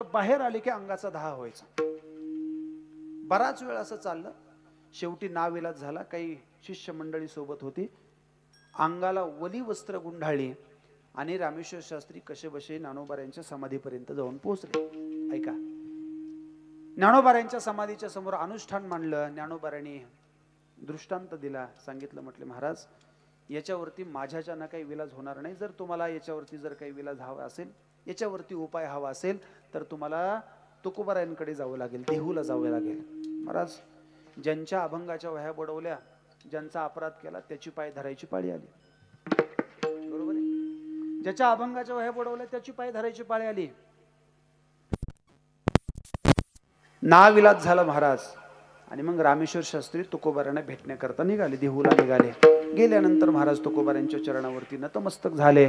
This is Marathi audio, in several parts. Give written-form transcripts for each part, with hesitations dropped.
बाहेर आले की अंगाचा दाह व्हायचा। बराच वेळ असं चाललं, शेवटी नाविलाज झाला। काही शिष्य मंडळी सोबत होती, अंगाला वली वस्त्र गुंढाळली आणि रामेश्वर शास्त्री कसेबसे ज्ञानोबारायांच्या समाधीपर्यंत जाऊन पोहोचले। ऐका, ज्ञानोबारायांच्या समाधीच्या समोर अनुष्ठान मांडलं। ज्ञानोबारांनी दृष्टांत दिला, सांगितलं, म्हटले महाराज याच्यावरती माझ्याच्यानं काही विलाज होणार नाही। जर तुम्हाला याच्यावरती जर काही विलाज हवा असेल, याच्यावरती उपाय हवा असेल तर तुम्हाला तुकोबारायांकडे जावं लागेल, देहूला जावं लागेल। महाराज ज्यांच्या अभंगाच्या वह्या बुडवल्या, ज्यांचा अपराध केला त्याची पाय धरायची पाळी आली, बरोबर आहे? ज्याच्या अभंगाच्या वह्या बुडवल्या त्याची पाय धरायची पाळी आली। नाविलाज झाला महाराज। आणि मग रामेश्वर शास्त्री तुकोबारांना भेटण्याकरता निघाले, देहूला निघाले। गेल्यानंतर महाराज तुकोबारांच्या चरणावरती नतमस्तक झाले।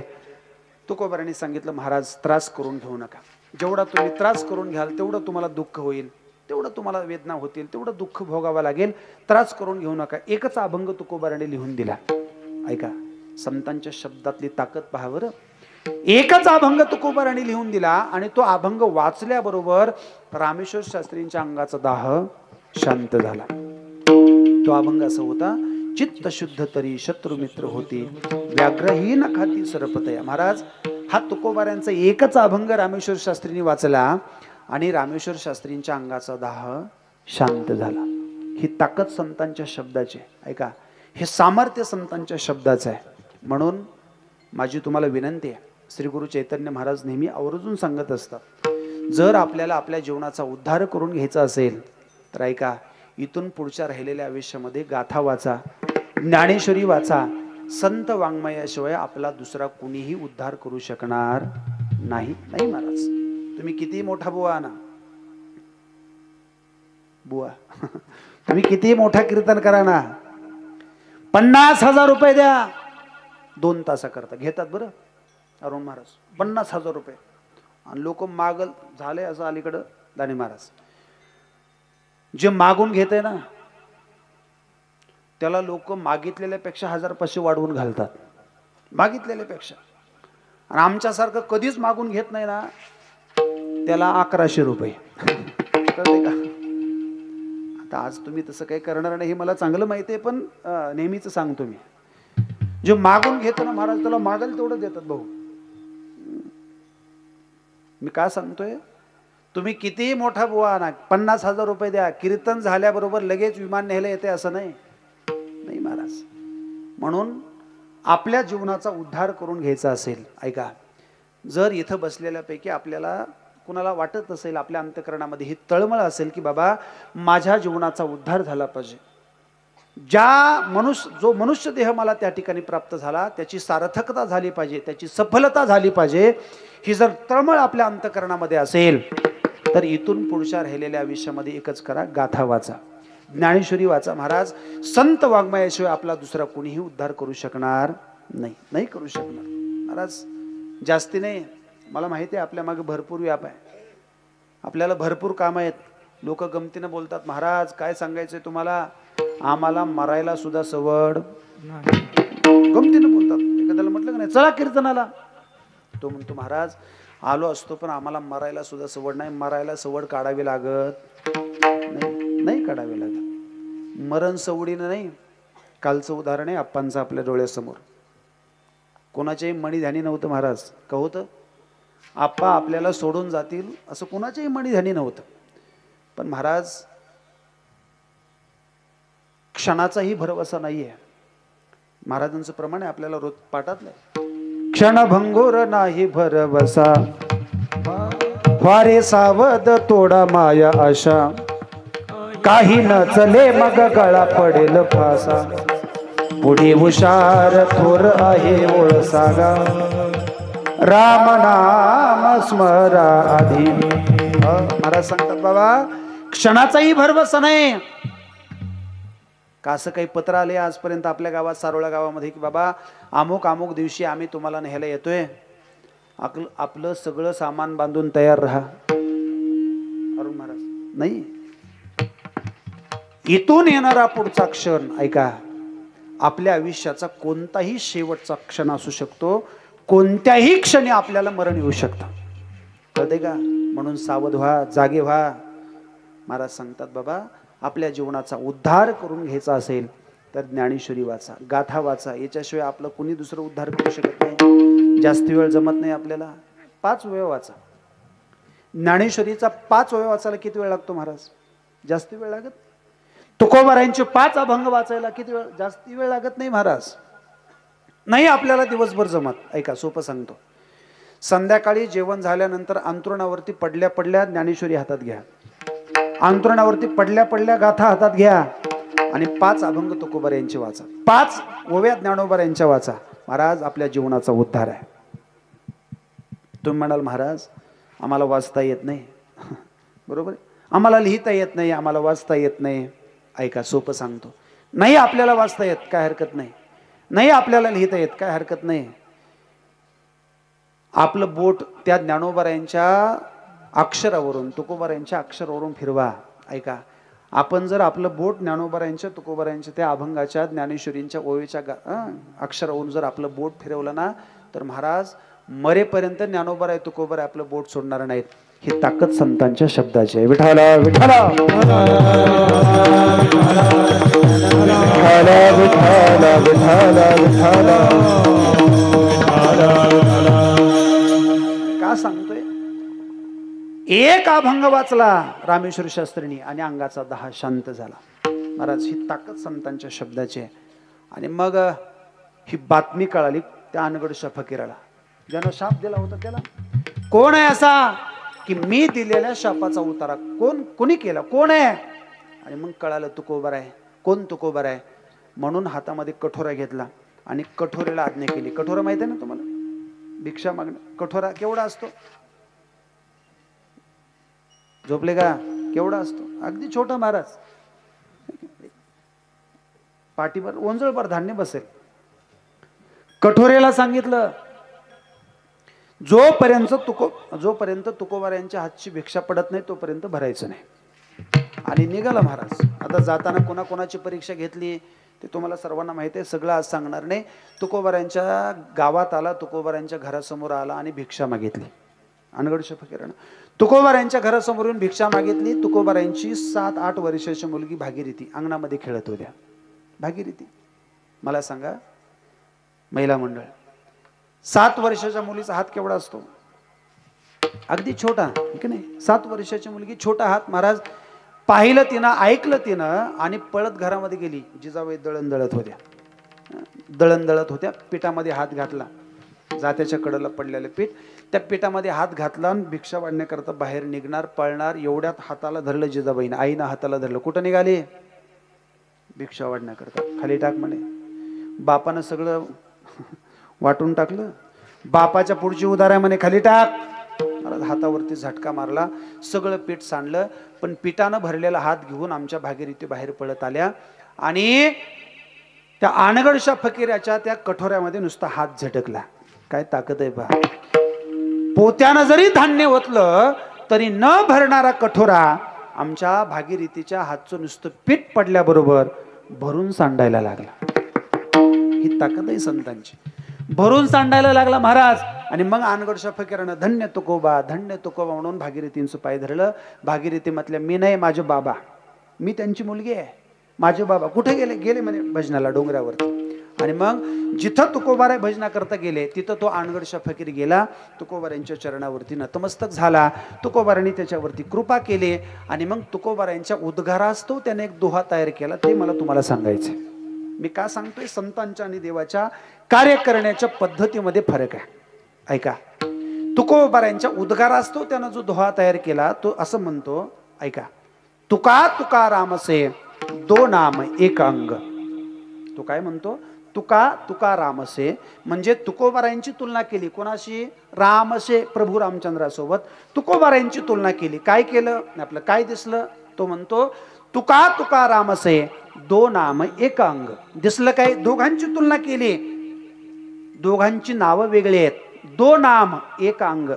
तुकोबारांनी सांगितलं, महाराज त्रास करून घेऊ नका, जेवढा तुम्ही त्रास करून घ्याल तेवढं तुम्हाला दुःख होईल, तेवढं तुम्हाला वेदना होतील, तेवढं दुःख भोगावं लागेल, त्रास करून घेऊ नका। एकच अभंग तुकोबारांनी लिहून दिला। ऐका, संतांच्या शब्दातली ताकद पहा बरं। एकच अभंग तुकोबारांनी लिहून दिला आणि तो अभंग वाचल्याबरोबर रामेश्वर शास्त्रींच्या अंगाचा दाह शांत झाला। तो अभंग असा होता, चित्त शुद्ध तरी शत्रु मित्र होती, व्याघ्रहीन खाती सरपतया। महाराज हा तुकोबारांचा एकच अभंग रामेश्वर शास्त्रींनी वाचला आणि रामेश्वर शास्त्रींच्या अंगाचा दाह शांत झाला। ही ताकद संतांच्या शब्दाची, ऐका, हे सामर्थ्य संतांच्या शब्दाचं आहे। म्हणून माझी तुम्हाला विनंती आहे, श्री गुरु चैतन्य महाराज नेहमी आवर्जून सांगत असतात, जर आपल्याला आपल्या जीवनाचा उद्धार करून घ्यायचा असेल तर ऐका, इथून पुढच्या राहिलेल्या आयुष्यामध्ये गाथा वाचा, ज्ञानेश्वरी वाचा, संत वाङ्मयाशिवाय आपला दुसरा कुणीही उद्धार करू शकणार नाही। नाही महाराज, तुम्ही किती मोठा बुवा ना बुवा तुम्ही किती मोठा कीर्तन करा ना, 50,000 रुपये द्या, 2 तासाकरता घेतात बरं अरुण महाराज, 50,000 रुपये। आणि लोक मागल झाले असं अलीकडं दाणे महाराज, जे मागून घेते ना त्याला लोक मागितलेल्यापेक्षा 1,000-500 वाढवून घालतात, मागितलेल्यापेक्षा। आणि आमच्यासारखं कधीच मागून घेत नाही ना त्याला 1,100 रुपये कळते का? आता आज तुम्ही तसं काही करणार नाही हे मला चांगलं माहिती आहे, पण नेहमीच सांगतो मी, जे मागून घेतो ना महाराज त्याला मागल तेवढं देतात भाऊ। मी काय सांगतोय, तुम्ही किती मोठा बुवा ना, 50,000 रुपये द्या, कीर्तन झाल्याबरोबर लगेच विमान न्यायला येते असं नाही, नाही महाराज। म्हणून आपल्या जीवनाचा उद्धार करून घ्यायचा असेल, ऐका, जर इथं बसलेल्यापैकी आपल्याला कुणाला वाटत असेल, आपल्या अंतःकरणामध्ये ही तळमळ असेल की बाबा माझ्या जीवनाचा उद्धार झाला पाहिजे, जो मनुष्य देह मला त्या ठिकाणी प्राप्त झाला त्याची सार्थकता झाली पाहिजे, त्याची सफलता झाली पाहिजे, ही जर तळमळ आपल्या अंतःकरणामध्ये असेल तर इथून पुढच्या राहिलेल्या आयुष्यामध्ये एकच करा, गाथा वाचा, ज्ञानेश्वरी वाचा। महाराज संत वाङ्मयाशिवाय आपला दुसरा कोणीही उद्धार करू शकणार नाही, नाही करू शकणार महाराज। जास्ती नाही, मला माहिती आहे आपल्या मागे भरपूर व्याप आहे, आपल्याला भरपूर काम आहेत। लोक गमतीनं बोलतात, महाराज काय सांगायचंय तुम्हाला, आम्हाला मरायला सुद्धा सवड नाही, गमतीनं बोलतात। एखाद्याला म्हटलं का नाही चला कीर्तनाला, तो म्हणतो महाराज आलो असतो पण आम्हाला मरायला सुद्धा सवड नाही। मरायला सवड काढावी लागत नाही, नाही काढावी लागत। मरण सवडीनं नाही। कालचं उदाहरण आहे आप्पांचं आपल्या डोळ्यासमोर, कोणाच्याही मणी ध्यानी नव्हतं महाराज, का होतं आप्पा आपल्याला सोडून जातील असं कोणाच्याही मणी ध्यानी नव्हतं, पण महाराज क्षणाचाही भरवसा नाहीये। महाराजांचं प्रमाण आहे आपल्याला रोज पाठातलं, क्षणभंगुर नाही भरवसा, वारे सावध तोडा माया आशा, काही न चले मग गळा पडेल फासा, पुढे हुशार थोर आहे ओळ सागा, राम नाम स्मरा आधी। महाराज सांगतात बाबा क्षणाचाही भरवसा नाही। का असं काही पत्र आले आजपर्यंत आपल्या गावात, सारोळा गावामध्ये, की बाबा अमुक अमुक दिवशी आम्ही तुम्हाला न्यायला येतोय, आपलं सगळं सामान बांधून तयार राहा? अरुण महाराज नाही। इथून येणारा पुढचा क्षण, ऐका, आपल्या आयुष्याचा कोणताही शेवटचा क्षण असू शकतो, कोणत्याही क्षणी आपल्याला मरण येऊ शकतं, कळते का? म्हणून सावध व्हा, जागे व्हा. महाराज सांगतात बाबा आपल्या जीवनाचा उद्धार करून घ्यायचा असेल तर ज्ञानेश्वरी वाचा, गाथा वाचा. याच्याशिवाय आपलं कुणी दुसरं उद्धार करू शकत नाही. जास्त वेळ जमत नाही आपल्याला. 5 वेळ वाचा. ज्ञानेश्वरीचा 5 वेळ वाचायला किती वेळ लागतो महाराज? जास्ती वेळ लागत. तुकोबारायांचे 5 अभंग वाचायला किती वेळ? जास्ती वेळ लागत नाही महाराज. नाही आपल्याला दिवसभर जमत. ऐका सोपं सांगतो. संध्याकाळी जेवण झाल्यानंतर अंथरुणावरती पडल्या पडल्या ज्ञानेश्वरी हातात घ्या. अंथरुणावरती पडल्या पडल्या गाथा हातात घ्या आणि 5 अभंग तुकोबारायांचे वाचा. 5 ओव्या ज्ञानोबारायांच्या वाचा. महाराज आपल्या जीवनाचा उद्धार आहे. तुम्ही म्हणाल महाराज आम्हाला वाचता येत नाही. बरोबर, आम्हाला लिहिता येत नाही, आम्हाला वाचता येत नाही. ऐका सोपं सांगतो. नाही आपल्याला वाचता येत काय हरकत नाही. नाही आपल्याला लिहिता येत काय हरकत नाही. आपलं बोट त्या ज्ञानोबारायांच्या अक्षरावरून, तुकोबारायांच्या अक्षरावरून फिरवा. ऐका, आपण जर आपलं बोट ज्ञानोबारायांच्या, तुकोबारायांच्या त्या अभंगाच्या, ज्ञानेश्वरींच्या ओवीच्या अक्षरावरून जर आपलं बोट फिरवलं ना तर महाराज मरेपर्यंत ज्ञानोबाराय तुकोबाराय आपलं बोट सोडणार नाहीत. ही ताकद संतांच्या शब्दाची आहे. विठाला विठाला विठाला विठाला विठाला विठाला. का सांगतोय? एक अभंग वाचला रामेश्वर शास्त्रींनी आणि अंगाचा 10 शांत झाला. महाराज ही ताकद संतांच्या शब्दाची आहे. आणि मग ही बातमी कळाली त्या अनगडच्या फकीराला, ज्यानं शाप दिला होता त्याला. कोण आहे असा की मी दिलेल्या शापाचा उतारा कोणी केला, कोण आहे? आणि मग कळालं तुकोबाराय. कोण तुकोबाराय? म्हणून हातामध्ये कठोरा घेतला आणि कठोरेला आज्ञा केली. कठोरा माहिती आहे ना तुम्हाला? भिक्षा मागणं. कठोरा केवढा असतो? झोपले का? केवढा असतो? अगदी छोटा महाराज. पाठीवर ओंजळभर धान्य बसेल. कठोरेला सांगितलं जोपर्यंत तुकोबारायांच्या हातची भिक्षा पडत नाही तोपर्यंत भरायचं नाही. आणि निघाला महाराज. आता जाताना कोणाकोणाची परीक्षा घेतली ते तुम्हाला सर्वांना माहिती आहे. सगळं आज सांगणार नाही. तुकोबारायांच्या गावात आला, तुकोबारायांच्या घरासमोर आला आणि भिक्षा मागितली. अनगडच्या फकीरानं तुकोबारायांच्या घरासमोर येऊन भिक्षा मागितली. तुकोबारायांची 7-8 वर्षाची मुलगी भागीरथी अंगणामध्ये खेळत होत्या. भागीरथी, मला सांगा महिला मंडळ, 7 वर्षाच्या मुलीचा हात केवढा असतो? अगदी छोटा, की नाही? 7 वर्षाची मुलगी, छोटा हात. महाराज पाहिलं तिनं, ऐकलं तिनं आणि पळत घरामध्ये गेली. जिजाबाई दळण दळत होत्या. पिठामध्ये हात घातला. जात्याच्या कडेला पडलेलं पीठ, त्या पिठामध्ये हात घातला आणि भिक्षा वाढण्याकरता बाहेर निघणार, पळणार. एवढ्यात हाताला धरलं जिजाबाईनं, आईनं हाताला धरलं. कुठं निघाली? भिक्षा वाढण्याकरता. खाली टाक म्हणे. बापानं सगळं वाटून टाकलं. बापाच्या पुढची उदार आहे म्हणे, खाली टाक. हातावरती झटका मारला, सगळं पीठ सांडलं. पण पिठानं भरलेला हात घेऊन आमच्या भागीरथी बाहेर पळत आल्या आणि त्या अनगडच्या फकीराच्या त्या कठोऱ्यामध्ये नुसता हात झटकला. काय ताकद आहे पहा. पोत्यानं जरी धान्य ओतलं तरी न भरणारा कठोरा आमच्या भागीरथीच्या हातचं नुसतं पीठ पडल्याबरोबर भरून सांडायला लागला. ही ताकद आहे संतांची. भरून सांडायला लागला महाराज. आणि मग अनगडच्या फकीरानं धन्य तुकोबा म्हणून भागीरथींचं पाय धरलं. भागीरथी म्हटल्या, मी नाही, माझे बाबा, मी त्यांची मुलगी आहे. माझे बाबा कुठे गेले म्हणे भजनाला डोंगरावरती. आणि मग जिथं तुकोबाराय भजना करता गेले तिथं तो अनगडच्या फकीर गेला. तुकोबारायांच्या चरणावरती नतमस्तक झाला. तुकोबारांनी त्याच्यावरती कृपा केली. आणि मग तुकोबारायांच्या उद्गारास्तव त्याने एक दोहा तयार केला. ते मला तुम्हाला सांगायचंय. मी का सांगतोय? संतांच्या आणि देवाच्या कार्य करण्याच्या पद्धतीमध्ये फरक आहे. ऐका, तुकोबारायांच्या उद्गारास्तव त्यानं जो दोहा तयार केला तो असं म्हणतो. ऐका, तुका तुका रामसे 2 नाम 1 अंग. तो काय म्हणतो? तुका तुका रामसे म्हणजे तुकोबारायांची तुलना केली. कोणाशी? रामसे, प्रभू रामचंद्रासोबत तुकोबारायांची तुलना केली. काय केलं? आपलं काय दिसलं? तो म्हणतो तुका तुका रामसे 2 नाम 1 अंग. दिसलं काय? दोघांची तुलना केली. दोघांची नावं वेगळी आहेत. 2 नाम 1 अंग.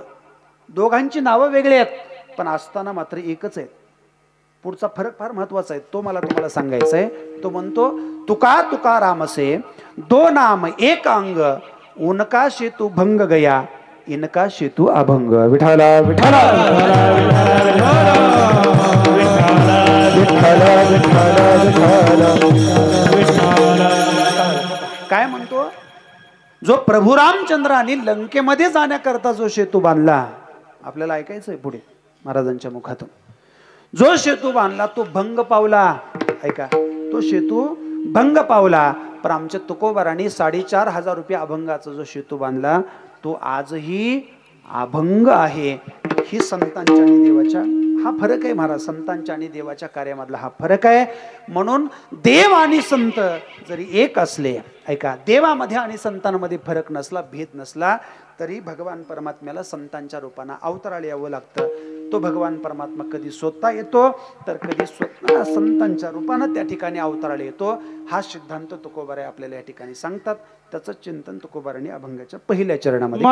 दोघांची नावं वेगळी आहेत पण असताना मात्र एकच आहेत. पुढचा फरक फार महत्वाचा आहे, तो मला तुम्हाला सांगायचा आहे. तो म्हणतो तुका तुका रामसे 2 नाम 1 अंग, उनका शेतू भंग गया इनका शेतू अभंग. विठाला विठाला काय म्हणतो? जो प्रभू रामचंद्रांनी लंकेमध्ये जाण्याकरता जो शेतू बांधला, आपल्याला ऐकायचंय पुढे महाराजांच्या मुखातून. जो शेतू बांधला तो भंग पावला. ऐका, तो शेतू भंग पावला. पण आमच्या तुकोबारांनी 4,500 रुपये अभंगाचा जो शेतू बांधला तो आजही अभंग आहे. ही संतांच्या आणि देवाच्या हा फरक आहे महाराज. संतांच्या आणि देवाच्या कार्यामधला हा फरक आहे. म्हणून देव आणि संत जरी एक असले, ऐका, देवामध्ये आणि संतांमध्ये फरक नसला, भेद नसला, तरी भगवान परमात्म्याला संतांच्या रूपानं अवतराला यावं लागतं. तो भगवान परमात्मा कधी स्वतः येतो तर कधी स्वतः संतांच्या रूपानं त्या ठिकाणी अवतराला येतो. हा सिद्धांत तुकोबाराय आपल्याला या ठिकाणी सांगतात. त्याचं चिंतन तुकोबारांनी अभंगाच्या पहिल्या चरणामध्ये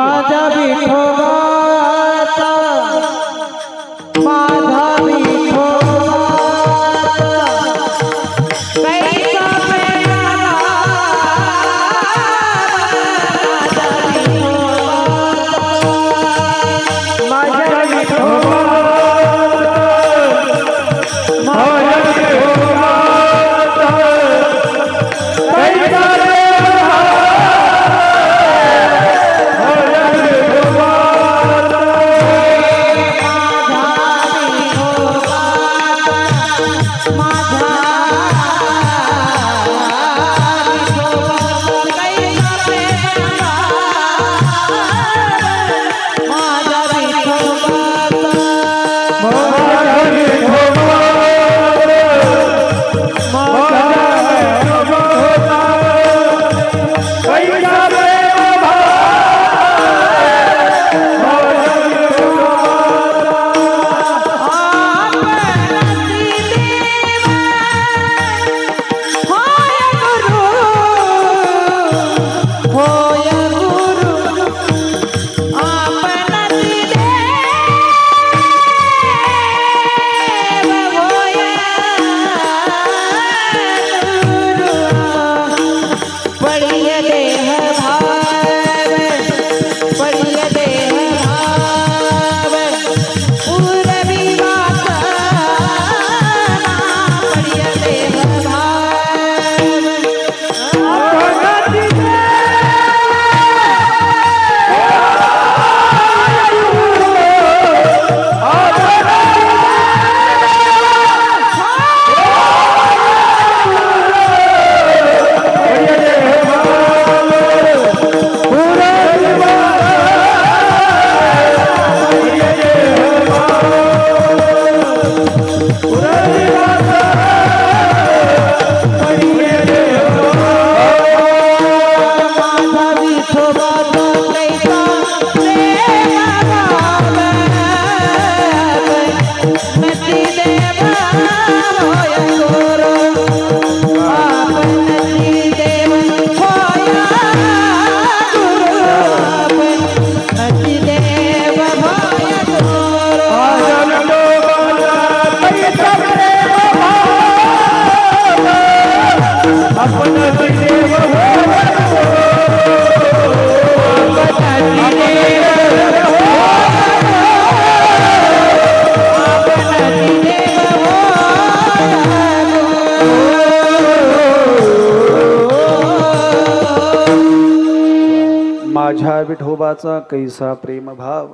माझ्या विठोबाचा कैसा प्रेम भाव,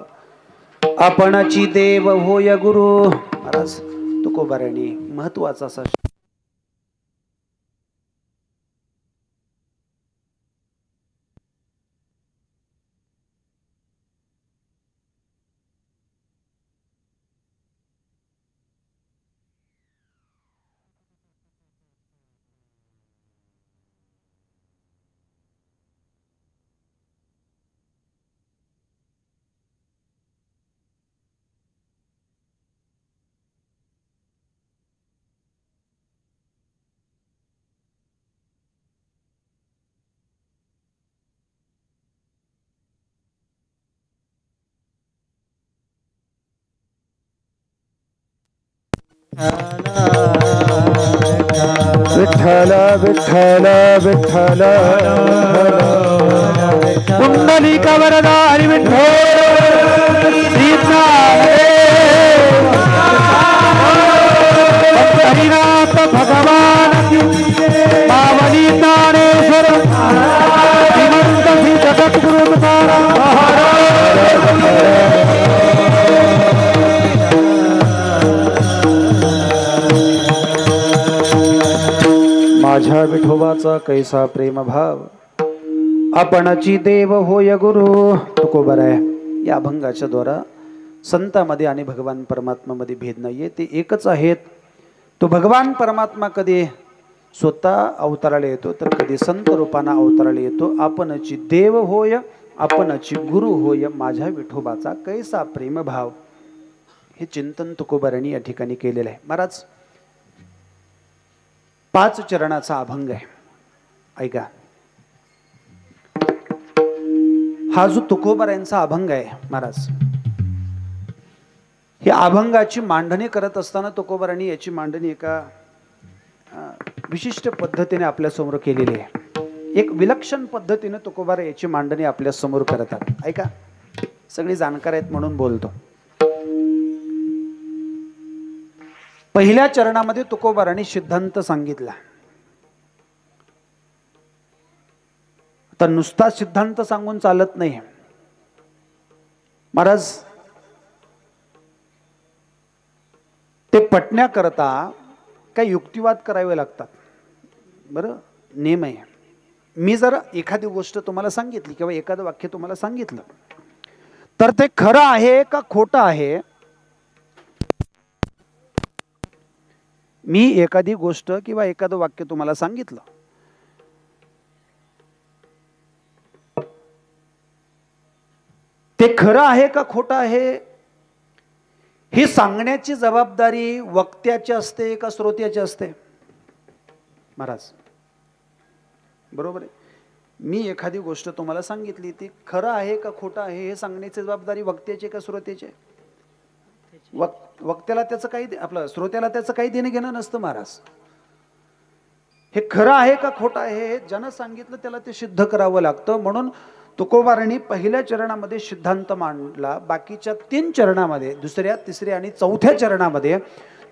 आपणाची देव होय गुरु. महाराज तुकोबारांनी महत्वाचा असा विठ्ठल विठ्ठल विठ्ठल कुंडलिक वरदारी विठ्ठल हरिनाथ भगवान पावनी ज्ञानेश्वर श्रीमंत श्री जगद्गुरु तुकाराम माझ्या विठोबाचा कैसा प्रेम भाव आपणची देव होय गुरु. तुकोबर आहे. या अभंगाच्या द्वारा संतांमध्ये आणि भगवान परमात्म्यामध्ये भेद नाहीये, ते एकच आहेत. तो भगवान परमात्मा कधी स्वतः अवताराला येतो तर कधी संत रूपाने अवताराला येतो. आपणची देव होय आपणची गुरु होय माझ्या विठोबाचा कैसा प्रेम भाव. हे चिंतन तुकोबारांनी या ठिकाणी केलेलं आहे. महाराज 5 चरणाचा अभंग आहे, ऐका. हा जो तुकोबारांचा अभंग आहे महाराज, ही अभंगाची मांडणी करत असताना तुकोबारांनी याची मांडणी एका विशिष्ट पद्धतीने आपल्या समोर केलेली आहे. एक विलक्षण पद्धतीने तुकोबार याची मांडणी आपल्या समोर करतात. ऐका, सगळी जाणकार आहेत म्हणून बोलतो. पहिल्या चरणामध्ये तुकोबारांनी सिद्धांत सांगितला. तर नुसता सिद्धांत सांगून चालत नाही महाराज. ते पटण्याकरता काही युक्तिवाद करावे लागतात. बरं, नेम आहे. मी जर एखादी गोष्ट तुम्हाला सांगितली किंवा एखादं वाक्य तुम्हाला सांगितलं तर ते खरं आहे का खोटं आहे. मी एखादी गोष्ट किंवा एखादं वाक्य तुम्हाला सांगितलं, ते खरं आहे का खोटं आहे हे सांगण्याची जबाबदारी वक्त्याची असते का श्रोत्याची असते महाराज. बरोबर आहे. मी एखादी गोष्ट तुम्हाला सांगितली, ती खरं आहे का खोटं आहे हे सांगण्याची जबाबदारी वक्त्याची का श्रोत्याची. वक्त्याला त्याचं काही, आपलं श्रोत्याला त्याचं काही देणं घेणं नसतं महाराज. हे खरं आहे का खोटं आहे हे ज्यानं सांगितलं त्याला ते सिद्ध करावं लागतं. म्हणून तुकोबारांनी पहिल्या चरणामध्ये सिद्धांत मांडला. बाकीच्या 3 चरणामध्ये, दुसऱ्या, तिसऱ्या आणि चौथ्या चरणामध्ये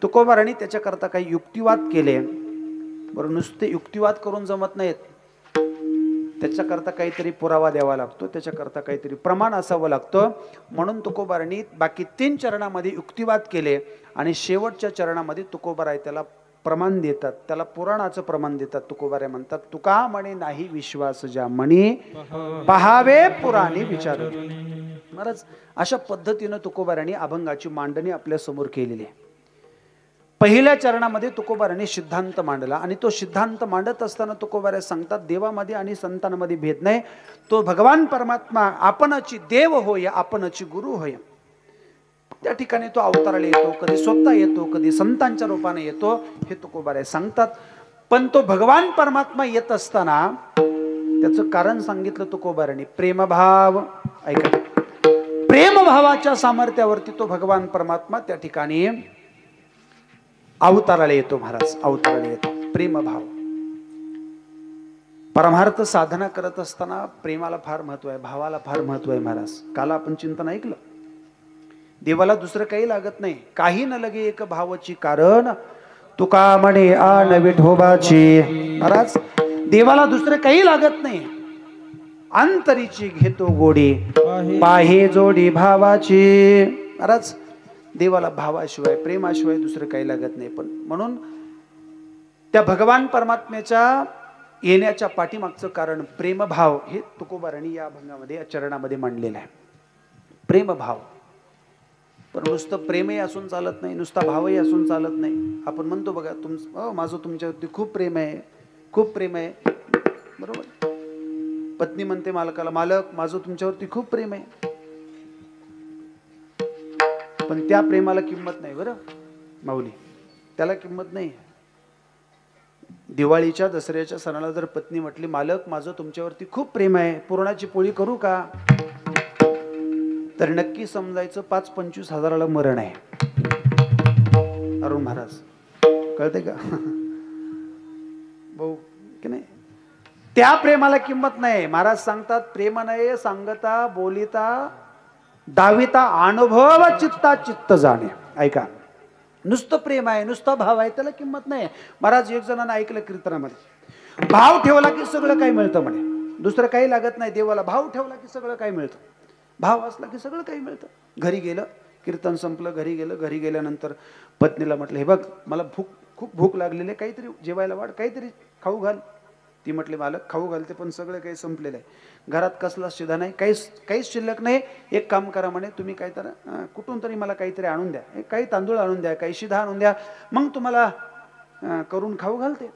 तुकोबारांनी त्याच्याकरता काही युक्तिवाद केले. बरं, नुसते युक्तिवाद करून जमत नाहीत. त्याच्याकरता काहीतरी पुरावा द्यावा लागतो, त्याच्याकरता काहीतरी प्रमाण असावं लागतं. म्हणून तुकोबारांनी बाकी 3 चरणामध्ये युक्तिवाद केले आणि शेवटच्या चरणामध्ये तुकोबाराय त्याला प्रमाण देतात, त्याला पुराणाचं प्रमाण देतात. तुकोबाराय म्हणतात, तुका म्हणे नाही विश्वास ज्या म्हणी पहावे पुराणी विचार. महाराज, अशा पद्धतीनं तुकोबारांनी अभंगाची मांडणी आपल्या समोर केलेली आहे. पहिल्या चरणामध्ये तुकोबारांनी सिद्धांत मांडला आणि तो सिद्धांत मांडत असताना तुकोबाराय सांगतात, देवामध्ये आणि संतांमध्ये भेद नाही. तो भगवान परमात्मा आपणची देव होय आपणची गुरु होय. त्या ठिकाणी तो अवताराला येतो, कधी स्वतः येतो, कधी संतांच्या रूपाने येतो, हे तुकोबाराय सांगतात. पण तो भगवान परमात्मा येत असताना त्याचं कारण सांगितलं तुकोबारांनी. प्रेमभाव. ऐका, प्रेमभावाच्या सामर्थ्यावरती तो भगवान परमात्मा त्या ठिकाणी अवताराला येतो महाराज. अवताराला येतो. प्रेमभाव. परमार्थ साधना करत असताना प्रेमाला फार महत्व आहे, भावाला फार महत्व आहे महाराज. काल आपण चिंतन ऐकलं, देवाला दुसरं काही लागत नाही. काही न लगे एक भावाची कारण तुका म्हणे आन विठोबाची. महाराज, देवाला दुसरं काही लागत नाही. अंतरीची घेतो गोडी पाहे जोडी भावाची. महाराज, देवाला भावाशिवाय प्रेमाशिवाय दुसरं काही लागत नाही. पण म्हणून त्या भगवान परमात्म्याच्या येण्याच्या पाठीमागचं कारण प्रेमभाव हे तुकोबारांनी या अभंगामध्ये, या चरणामध्ये मांडलेलं आहे. प्रेमभाव. पण नुसतं प्रेमही असून चालत नाही, नुसता भावही असून चालत नाही. आपण म्हणतो बघा, माझं तुमच्यावरती खूप प्रेम आहे, खूप प्रेम आहे. बरोबर. पत्नी म्हणते मालकाला, मालक माझं तुमच्यावरती खूप प्रेम आहे. पण त्या प्रेमाला किंमत नाही बरं माऊली, त्याला किंमत नाही. दिवाळीच्या दसऱ्याच्या सणाला जर पत्नी म्हटली, मालक माझं तुमच्यावरती खूप प्रेम आहे, पुरणाची पोळी करू का, तर नक्की समजायचं 5-25 हजाराला मरण आहे. अरुण महाराज, कळते का भाऊ की नाही. त्या प्रेमाला किंमत नाही. महाराज सांगतात, प्रेम नाही सांगता बोलिता दाविता अनुभव चित्ता चित्त जाणे. ऐका, नुसतं प्रेम आहे, नुसता भाव आहे, त्याला किंमत नाही. महाराज एक जणांना ऐकलं कीर्तनामध्ये, भाव ठेवला की सगळं काही मिळतं म्हणे. दुसरं काही लागत नाही देवाला, भाव ठेवला की सगळं काही मिळतं. भाव असला की सगळं काही मिळतं. घरी गेलं, कीर्तन संपलं, घरी गेलं. घरी गेल्यानंतर पत्नीला म्हटलं, हे बघ मला खूप भूक लागलेली आहे, काहीतरी जेवायला वाढ, काहीतरी खाऊ घाल. ती म्हटली, मालक खाऊ घालते पण सगळं काही संपलेलं आहे, घरात कसला शिधा नाही, काहीच शिल्लक नाही. एक काम करा म्हणे, तुम्ही काहीतरी कुठून तरी मला काहीतरी आणून द्या, काही तांदूळ आणून द्या, काही शिधा आणून द्या, मग तुम्हाला करून खाऊ घालते.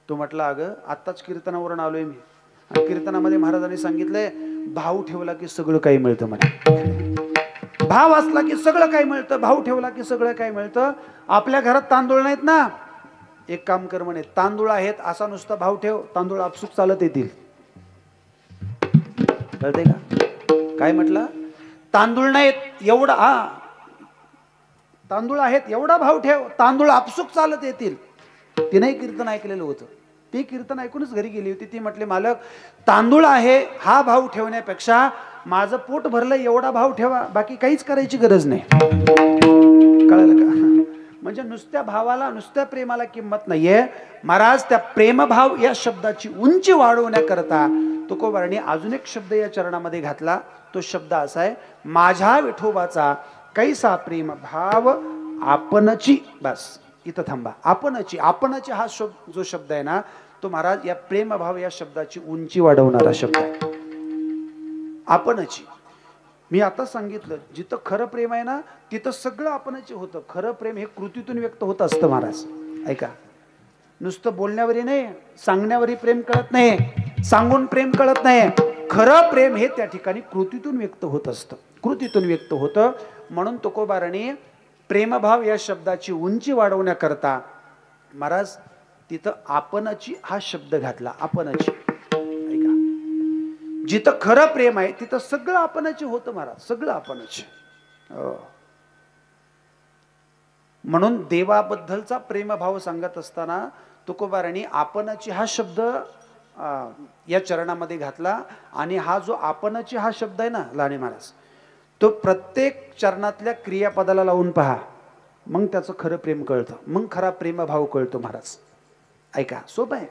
तो म्हटला, अगं आत्ताच कीर्तनावरून आलोय मी, आणि कीर्तनामध्ये महाराजांनी सांगितलंय भाव ठेवला की सगळं काही मिळतं म्हणे. भाव असला की सगळं काही मिळतं, भाव ठेवला की सगळं काही मिळतं. आपल्या घरात तांदूळ नाहीत ना, एक काम कर म्हणे, तांदूळ आहेत असा नुसता भाव ठेव, तांदूळ आपसूक चालत येतील. कळते का काय म्हटलं? तांदूळ नाहीत एवढा, तांदूळ आहेत एवढा भाव ठेव, तांदूळ आपसूक चालत येतील. तिनेही कीर्तन ऐकलेलं होतं. ती कीर्तन ऐकूनच घरी गेली होती. ती म्हटली, मालक तांदूळ आहे हा भाव ठेवण्यापेक्षा माझं पोट भरलं एवढा भाव ठेवा, बाकी काहीच करायची गरज नाही. कळलं का? म्हणजे नुसत्या भावाला, नुसत्या प्रेमाला किंमत नाहीये. महाराज त्या प्रेमभाव या शब्दाची उंची वाढवण्याकरता तुकोबारांनी अजून एक शब्द या चरणामध्ये घातला. तो शब्द असा आहे, माझ्या विठोबाचा कैसा प्रेम भाव आपणची. बस इथं थांबा. आपणची, आपणची हा जो शब्द आहे ना, तो महाराज या प्रेमभाव या शब्दाची उंची वाढवणारा शब्द आहे. आपणची. मी आता सांगितलं, जिथं खरं प्रेम आहे ना तिथं सगळं आपणच होतं. खरं प्रेम हे कृतीतून व्यक्त होत असतं महाराज. ऐका, नुसतं बोलण्यावरही नाही, सांगण्यावरही प्रेम कळत नाही, सांगून प्रेम कळत नाही. खरं प्रेम हे त्या ठिकाणी कृतीतून व्यक्त होत असतं, कृतीतून व्यक्त होतं. म्हणून तुकोबारांनी प्रेमभाव या शब्दाची उंची वाढवण्याकरता महाराज तिथं आपणची हा शब्द घातला. आपणची. जिथं खरं प्रेम आहे तिथं सगळं आपणच होतं महाराज, सगळं आपणच. म्हणून देवाबद्दलचा प्रेमभाव सांगत असताना तुकोबारांनी आपणची हा शब्द या चरणामध्ये घातला. आणि हा जो आपणची हा शब्द आहे ना लाणे महाराज, तो प्रत्येक चरणातल्या क्रियापदाला लावून पहा, मग त्याचं खरं प्रेम कळतं, मग खरा प्रेमभाव कळतो महाराज. ऐका, सोपं आहे.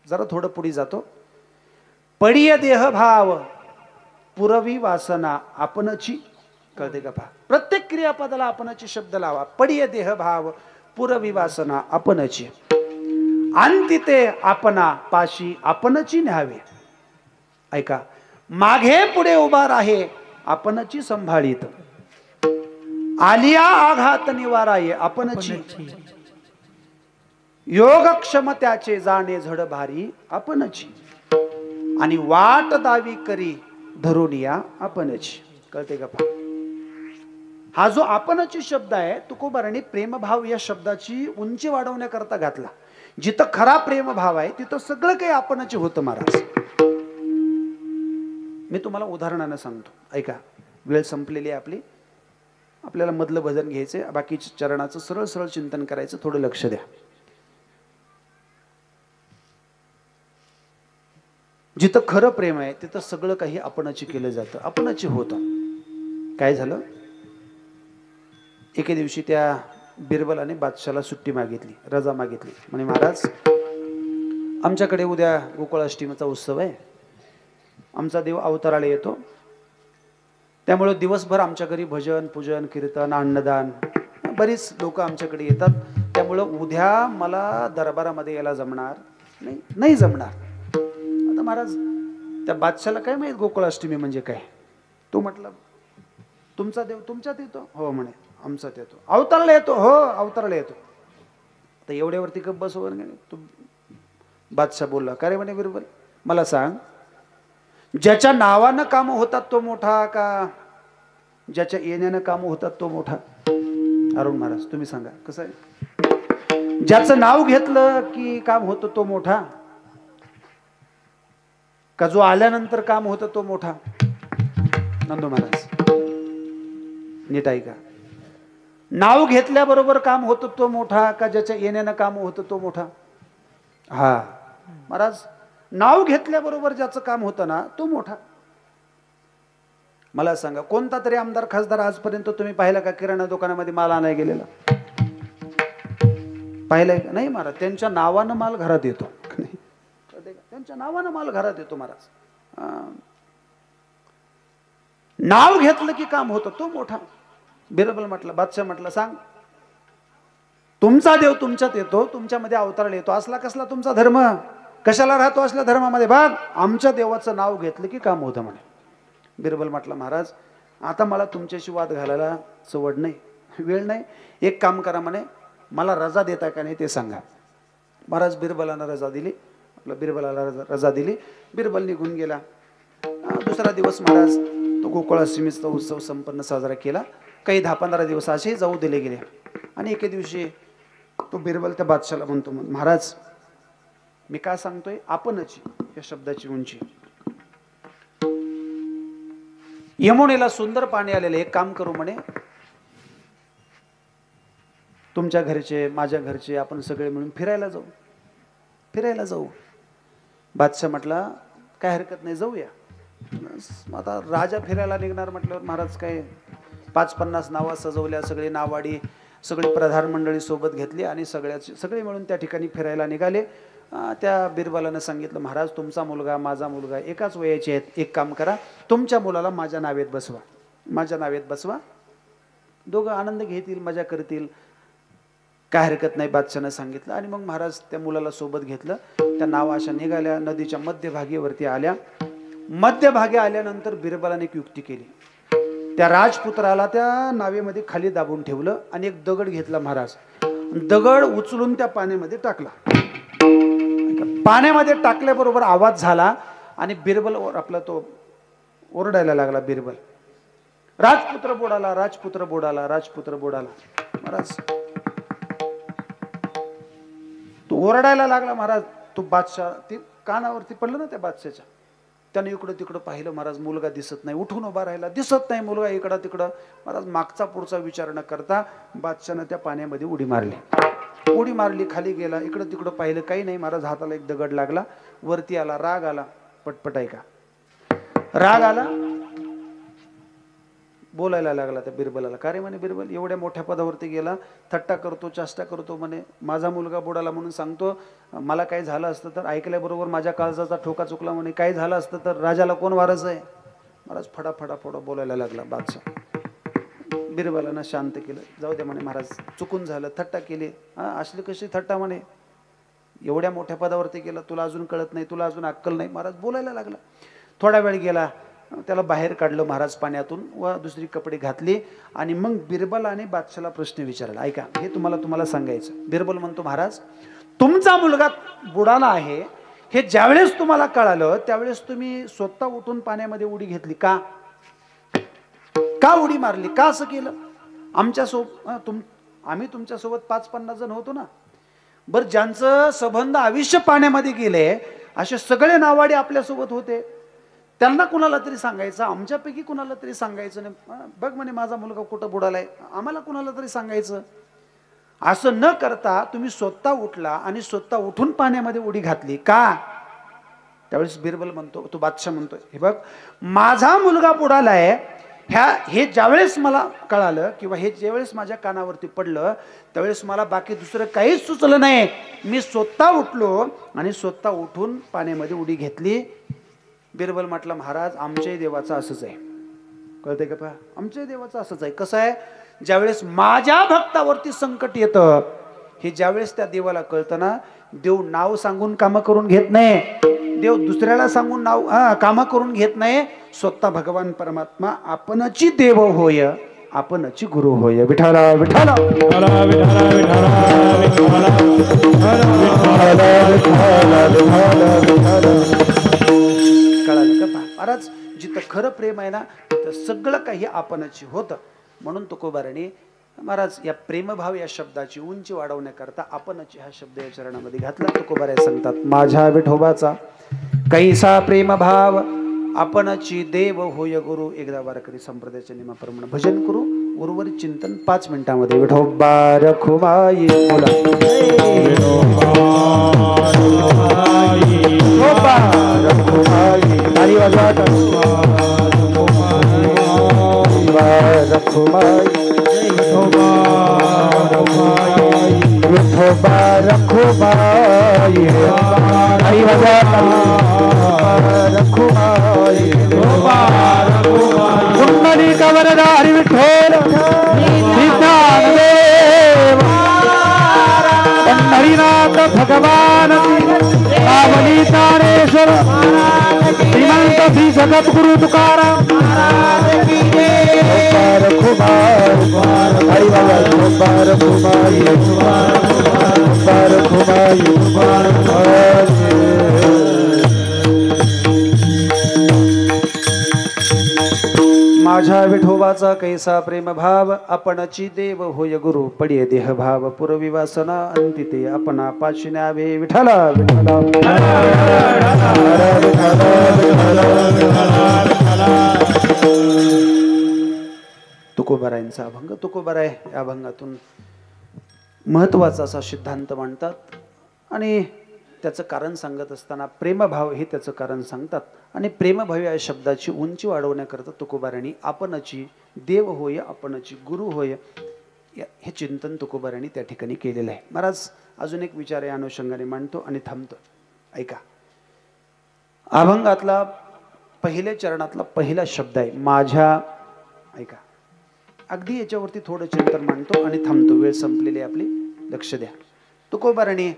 जरा थोडं पुढे जातो. पडिय देह भाव पुरवी वासना आपणची. कळते का? पहा, प्रत्येक क्रियापदाला आपणची शब्द लावा. पडिय देह भाव पुरवी वासना आपणची. अंती ते आपणा पाशी आपणची न्यावे. ऐका, मागे पुढे उभा राहे आपणची संभाळीत. आलिया आघात निवाराये आपणची. योग क्षमत्याचे जाणे झड भारी आपणची. आणि वाट दावी करी धरुनिया आपणची. कळते का? पहा, हा जो आपणची शब्द आहे तुकोबारांनी प्रेमभाव या शब्दाची उंची वाढवण्याकरता घातला. जिथं खरा प्रेमभाव आहे तिथं सगळं काही आपणच होतं महाराज. मी तुम्हाला उदाहरणानं सांगतो. ऐका, वेळ संपलेली आहे आपली, आपल्याला मधलं भजन घ्यायचंय, बाकीच्या चरणाचं सरळ सरळ चिंतन करायचं. थोडं लक्ष द्या. जिथं खरं प्रेम आहे तिथं सगळं काही आपणच केलं जातं, आपणच होतं. काय झालं, एके दिवशी त्या बिरबलाने बादशाला सुट्टी मागितली, रजा मागितली. म्हणे, महाराज आमच्याकडे उद्या गोकुळाष्टमीचा उत्सव आहे, आमचा देव अवताराला येतो, त्यामुळे दिवसभर आमच्या घरी भजन पूजन कीर्तन अन्नदान, बरीच लोक आमच्याकडे येतात, त्यामुळं उद्या मला दरबारामध्ये यायला जमणार नाही जमणार. आता महाराज त्या बादशाला काय माहित गोकुळाष्टमी म्हणजे काय. तो म्हटलं, तुमचा देव तुमच्यात येतो? हो म्हणे, आमचाच येतो. अवताराला येतो? हो अवताराला येतो. तर एवढ्यावरती गप्प बसवर तो बादशाह बोलला, का रे म्हणे बिरबल, मला सांग, ज्याच्या नावानं काम होतात तो मोठा का ज्याच्या येण्यानं काम होतात तो मोठा? अरुण महाराज तुम्ही सांगा कसं आहे? ज्याचं नाव घेतलं की काम होतं तो मोठा का जो आल्यानंतर काम होतं तो मोठा? नंदू महाराज नीट ऐका, नाव घेतल्याबरोबर काम होतं तो मोठा का ज्याच्या येण्यानं काम होतं तो मोठा? हा, महाराज नाव घेतल्याबरोबर ज्याचं काम होतं ना तो मोठा. मला सांगा कोणता तरी आमदार खासदार आजपर्यंत तुम्ही पाहिला का किराणा दुकानामध्ये माल आणाय गेलेला? पाहिलंय का? नाही महाराज. त्यांच्या नावानं माल घरात येतो. त्यांच्या नावानं माल घरात येतो महाराज. नाव घेतलं की काम होतं तो मोठा. बिरबल म्हटलं, बादशाह म्हटलं, सांग तुमचा देव तुमच्यात येतो, तुमच्यामध्ये अवतार येतो, असला कसला तुमचा धर्म? कशाला राहतो असल्या धर्मामध्ये? बघ आमच्या देवाचं नाव घेतलं की काम होतं म्हणे. बिरबल म्हटलं, महाराज आता मला तुमच्याशी वाद घालायला सवड नाही, वेळ नाही. एक काम करा म्हणे, मला रजा देता का नाही ते सांगा. महाराज बिरबलानं रजा दिली. आपलं बिरबलाला रजा दिली. बिरबल निघून गेला. दुसरा दिवस महाराज तो गोकुळाष्टमीचा उत्सव संपन्न साजरा केला. काही 10-15 दिवस असे जाऊ दिले गेले. आणि एके दिवशी तो बिरबल त्या बादशाला म्हणतो, महाराज मी काय सांगतोय, आपणच या शब्दाची उंची. यमुनेला सुंदर पाणी आलेले, एक काम करू म्हणे, तुमच्या घरचे माझ्या घरचे आपण सगळे मिळून फिरायला जाऊ. बादशाह म्हटला, काय हरकत नाही, जाऊया. आता राजा फिरायला निघणार म्हटल्यावर महाराज काय 5-50 नावा सजवल्या, सगळे नावाडी, सगळी प्रधान मंडळी सोबत घेतली आणि सगळे मिळून त्या ठिकाणी फिरायला निघाले. त्या बिरबलानं सांगितलं, महाराज तुमचा मुलगा माझा मुलगा एकाच वयाचे आहेत, एक काम करा, तुमच्या मुलाला माझ्या नावेत बसवा, दोघं आनंद घेतील, मजा करतील, काय हरकत नाही, बादशाहनं सांगितलं. आणि मग महाराज त्या मुलाला सोबत घेतलं. त्या नावा अशा निघाल्या, नदीच्या मध्यभागीवरती आल्या. मध्यभागी आल्यानंतर बिरबलाने एक युक्ती केली. त्या राजपुत्राला त्या नावेमध्ये खाली दाबून ठेवलं आणि एक दगड घेतला महाराज. दगड उचलून त्या पाण्यामध्ये टाकला. पाण्यामध्ये टाकल्याबरोबर आवाज झाला आणि बिरबल आपला तो ओरडायला लागला. बिरबल, राजपुत्र बुडाला, राजपुत्र बुडाला, राजपुत्र बुडाला. महाराज तो ओरडायला लागला. महाराज तो बादशाह ती कानावरती पडलं ना त्या बादशाच्या. त्याने इकडं तिकडं पाहिलं. महाराज मुलगा दिसत नाही. उठून उभा राहिला, दिसत नाही मुलगा. इकडं तिकडं. महाराज मागचा पुढचा विचार न करता बादशाहनं त्या पाण्यामध्ये उडी मारली. खाली गेला, इकडं तिकडं पाहिलं, काही नाही. महाराज हाताला एक दगड लागला. वरती आला. राग आला. पटपट ऐका. राग आला. बोलायला लागला त्या बिरबलाला. का रे म्हणे बिरबल, एवढ्या मोठ्या पदावरती गेला, थट्टा करतो, चेष्टा करतो म्हणे, माझा मुलगा बुडाला म्हणून सांगतो. मला काय झालं असतं तर, ऐकल्याबरोबर माझ्या काळजाचा ठोका चुकला म्हणे, काय झालं असतं तर राजाला कोण वारस आहे? महाराज फडाफडा बोलायला लागला बादशाह. बिरबलानं शांत केलं. जाऊ दे म्हणे महाराज, चुकून झालं, थट्टा केली. असली कशी थट्टा म्हणे, एवढ्या मोठ्या पदावरती गेला, तुला अजून कळत नाही, तुला अजून अक्कल नाही. महाराज बोलायला लागला. थोडा वेळ गेला, त्याला बाहेर काढलं महाराज पाण्यातून व दुसरी कपडे घातली. आणि मग बिरबलाने बादशाला प्रश्न विचारला. ऐका, हे तुम्हाला सांगायचं. बिरबल म्हणतो, महाराज तुमचा मुलगा बुडाला आहे हे ज्यावेळेस तुम्हाला कळालं त्यावेळेस तुम्ही स्वतः उठून पाण्यामध्ये उडी घेतली का? उडी मारली का? असं केलं? आम्ही तुमच्यासोबत 5-50 जण होतो ना. बरं, ज्यांचं संबंध आयुष्य पाण्यामध्ये गेले असे सगळे नावाडे आपल्यासोबत होते, त्यांना कुणाला तरी सांगायचं, आमच्यापैकी कुणाला तरी सांगायचं नाही. बघ म्हणे माझा मुलगा कुठं बुडालाय, आम्हाला कुणाला तरी सांगायचं. असं न करता तुम्ही स्वतः उठला आणि स्वतः उठून पाण्यामध्ये उडी घातली का? त्यावेळेस बिरबल म्हणतो, तो बादशाह म्हणतो, हे बघ माझा मुलगा बुडालाय हे ज्यावेळेस मला कळालं किंवा हे ज्यावेळेस माझ्या कानावरती पडलं त्यावेळेस मला बाकी दुसरं काहीच सुचलं नाही. मी स्वतः उठलो आणि स्वतः उठून पाण्यामध्ये उडी घेतली. बिरबल म्हटलं, महाराज आमच्याही देवाचं असंच आहे. कळतंय का? पहा, आमच्याही देवाचं असंच आहे. कसं आहे, ज्यावेळेस माझ्या भक्तावरती संकट येतं हे ज्यावेळेस त्या देवाला कळतं ना, देव नाव सांगून कामं करून घेत नाही. देव दुसऱ्याला सांगून नाव कामं करून घेत नाही. स्वतः भगवान परमात्मा आपणची देव होय, आपणची गुरु होय. विठाला विठाला कळालं का? महाराज जिथं खरं प्रेम आहे ना तिथं सगळं काही आपणची होतं. म्हणून तुकोबाराने महाराज या प्रेमभाव या शब्दाची उंची वाढवण्याकरता आपणची हा शब्द या चरणामध्ये घातला. तुकोबारा सांगतात, माझ्या विठोबाचा कैसा प्रेमभाव आपणची देव होय गुरु. एकदा वारकरी संप्रदायाच्या नियमाप्रमाणे भजन करू. उर्वरित चिंतन 5 मिनिटांमध्ये. विठोबा रखुमाई बोला. रखुमाई ताली वाजवा रखुमाई विठोबा रखुमाई ताली वाजवा रखुमाई कुंडली कवरधारी विठोल विठानदेव पंढरीनाथ भगवान कावली तारेश्वर श्रीमंत श्री जगद्गुरु तुकाराम माझ्या विठोबाचा कैसा प्रेम भाव आपणची देव होय गुरु पडिये देह भाव पूर्वी वासना अंतिते आपणा पाशी न्यावे विठला विठला तुकोबारायांचा अभंग तुकोबाराय या अभंगातून महत्वाचा असा सिद्धांत मांडतात आणि त्याचं कारण सांगत असताना प्रेमभाव हे त्याचं कारण सांगतात आणि प्रेमभाव या शब्दाची उंची वाढवण्याकरता तुकोबारायांनी आपणची देव होय आपणची गुरु होय हे चिंतन तुकोबारायांनी त्या ठिकाणी केलेलं आहे. महाराज अजून एक विचार या अनुषंगाने मांडतो आणि थांबतो. ऐका, अभंगातला पहिल्या चरणातला पहिला शब्द आहे माझ्या. ऐका, अगदी याच्यावरती थोडं चिंतन मांडतो आणि थांबतो. वेळ संपलेली आपली, लक्ष द्या. तुकोबारायांनी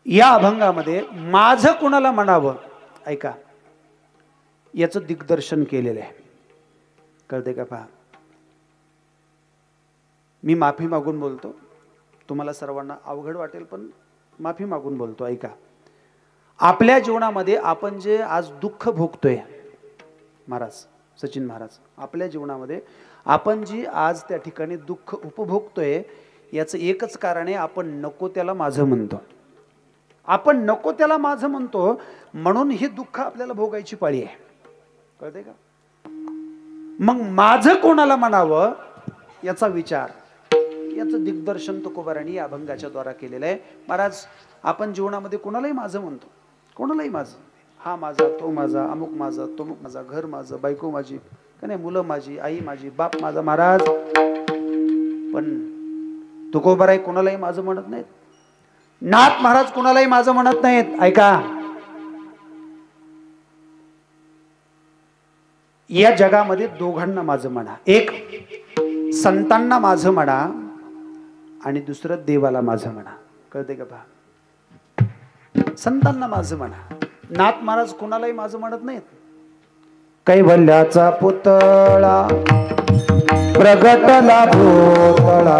या अभंगामध्ये माझं कुणाला म्हणावं, ऐका, याचं दिग्दर्शन केलेलं आहे. कळते का? पहा, मी माफी मागून बोलतो, तुम्हाला सर्वांना अवघड वाटेल पण माफी मागून बोलतो. ऐका, आपल्या जीवनामध्ये आपण जे आज दुःख भोगतोय, महाराज सचिन महाराज, आपल्या जीवनामध्ये आपण जी आज त्या ठिकाणी दुःख उपभोगतोय याचं एकच कारण आहे, आपण नको त्याला माझं म्हणतो. आपण नको त्याला माझं म्हणतो म्हणून ही दुःख आपल्याला भोगायची पाळी आहे. कळते का? मग माझं कोणाला म्हणावं याचा विचार, याचं दिग्दर्शन तुकोबारायांनी या अभंगाच्या द्वारा केलेलं आहे. महाराज, आपण जीवनामध्ये कोणालाही माझं म्हणतो, कोणालाही माझं, हा माझा, तो माझा, अमुक माझा, तमुक माझा, घर माझं, बायको माझी, का नाही, मुलं माझी, आई माझी, बाप माझा. महाराज, पण तुकोबाराय कोणालाही माझं म्हणत नाहीत. नाथ महाराज कोणालाही माझं म्हणत नाहीत. ऐका, या जगामध्ये दोघांना माझं म्हणा. एक संतांना माझं म्हणा आणि दुसरं देवाला माझं म्हणा. कळते का? पहा, संतांना माझं म्हणा. नाथ महाराज कोणालाही माझं म्हणत नाहीत. कैवल्याचा पुतळा प्रगटला भोतळा,